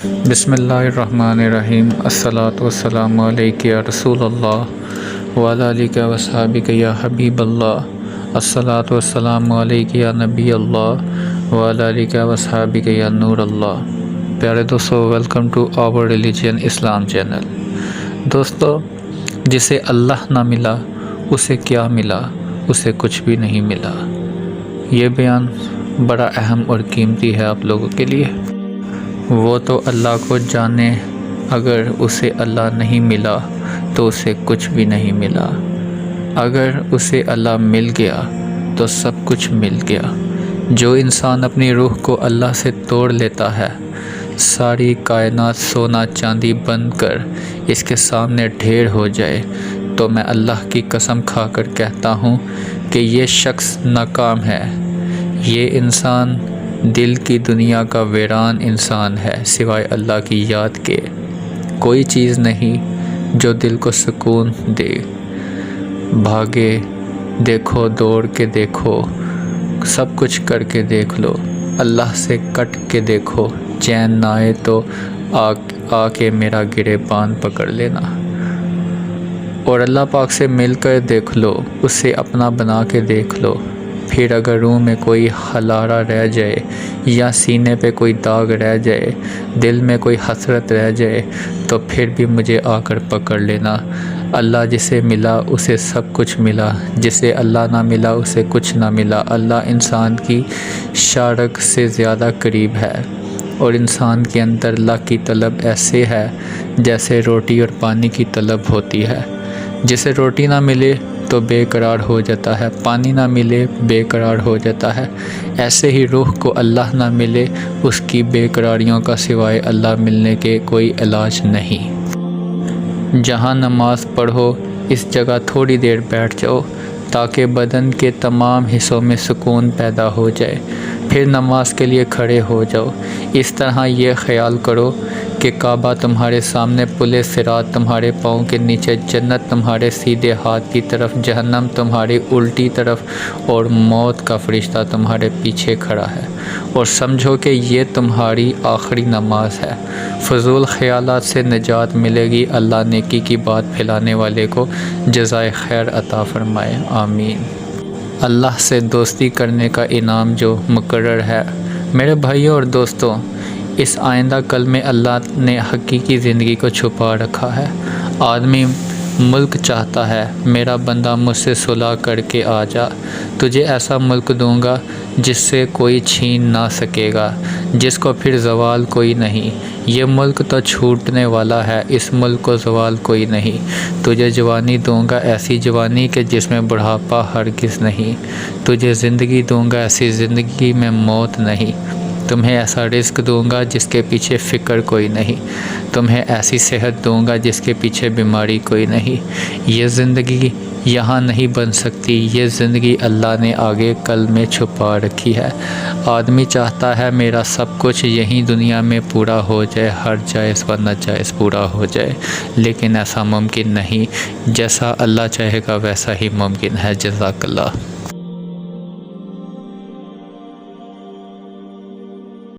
بسم اللہ الرحمن الرحیم۔ الصلاۃ والسلام علیک یا رسول اللہ وعلی آلک و اصحابک یا حبیب اللہ۔ الصلاۃ والسلام علیک یا نبی اللہ وعلی آلک و اصحابک یا نور اللہ۔ پیارے دوستو، welcome to our religion Islam channel. دوستو، جسے اللہ نہ ملا اسے کیا ملا؟ اسے کچھ بھی نہیں ملا۔ یہ بیان بڑا اہم اور قیمتی ہے آپ لوگوں کے لیے۔ وہ تو اللہ کو جانے، اگر اسے اللہ نہیں ملا تو اسے کچھ بھی نہیں ملا۔ اگر اسے اللہ مل گیا تو سب کچھ مل گیا۔ جو انسان اپنی روح کو اللہ سے توڑ لیتا ہے، ساری کائنات سونا چاندی بن کر اس کے سامنے ڈھیر ہو جائے، تو میں اللہ کی قسم کھا کر کہتا ہوں کہ یہ شخص ناکام ہے۔ یہ انسان دل کی دنیا کا ویران انسان ہے، سوائے اللہ کی یاد کے کوئی چیز نہیں جو دل کو سکون دے۔ بھاگے دیکھو، دوڑ کے دیکھو، سب کچھ کر کے دیکھ لو، اللہ سے کٹ کے دیکھو، چین نہ آئے تو آ کے میرا گریبان پکڑ لینا، اور اللہ پاک سے مل کر دیکھ لو، اسے اپنا بنا کے دیکھ لو۔ پھر اگر روح میں کوئی خلارہ رہ جائے یا سینے پہ کوئی داغ رہ جائے، دل میں کوئی حسرت رہ جائے، تو پھر بھی مجھے آ کر پکڑ لینا۔ اللہ جسے ملا اسے سب کچھ ملا، جسے اللہ نہ ملا اسے کچھ نہ ملا۔ اللہ انسان کی شارک سے زیادہ قریب ہے، اور انسان کے اندر اللہ کی طلب ایسے ہے جیسے روٹی اور پانی کی طلب ہوتی ہے۔ جسے روٹی نہ ملے تو بے قرار ہو جاتا ہے، پانی نہ ملے بے قرار ہو جاتا ہے۔ ایسے ہی روح کو اللہ نہ ملے، اس کی بے قراریوں کا سوائے اللہ ملنے کے کوئی علاج نہیں۔ جہاں نماز پڑھو اس جگہ تھوڑی دیر بیٹھ جاؤ، تاکہ بدن کے تمام حصوں میں سکون پیدا ہو جائے، پھر نماز کے لیے کھڑے ہو جاؤ۔ اس طرح یہ خیال کرو کہ کعبہ تمہارے سامنے، پل صراط تمہارے پاؤں کے نیچے، جنت تمہارے سیدھے ہاتھ کی طرف، جہنم تمہاری الٹی طرف، اور موت کا فرشتہ تمہارے پیچھے کھڑا ہے، اور سمجھو کہ یہ تمہاری آخری نماز ہے۔ فضول خیالات سے نجات ملے گی۔ اللہ نیکی کی بات پھیلانے والے کو جزائے خیر عطا فرمائے، آمین۔ اللہ سے دوستی کرنے کا انعام جو مقرر ہے۔ میرے بھائیوں اور دوستوں، اس آئندہ کل میں اللہ نے حقیقی زندگی کو چھپا رکھا ہے۔ آدمی ملک چاہتا ہے، میرا بندہ مجھ سے صلح کر کے آ جا، تجھے ایسا ملک دوں گا جس سے کوئی چھین نہ سکے گا، جس کو پھر زوال کوئی نہیں۔ یہ ملک تو چھوٹنے والا ہے، اس ملک کو زوال کوئی نہیں۔ تجھے جوانی دوں گا، ایسی جوانی کہ جس میں بڑھاپا ہرگز نہیں۔ تجھے زندگی دوں گا، ایسی زندگی میں موت نہیں۔ تمہیں ایسا رزق دوں گا جس کے پیچھے فکر کوئی نہیں۔ تمہیں ایسی صحت دوں گا جس کے پیچھے بیماری کوئی نہیں۔ یہ زندگی یہاں نہیں بن سکتی، یہ زندگی اللہ نے آگے کل میں چھپا رکھی ہے۔ آدمی چاہتا ہے میرا سب کچھ یہیں دنیا میں پورا ہو جائے، ہر جائز و ناجائز پورا ہو جائے، لیکن ایسا ممکن نہیں۔ جیسا اللہ چاہے گا ویسا ہی ممکن ہے۔ جزاک اللہ۔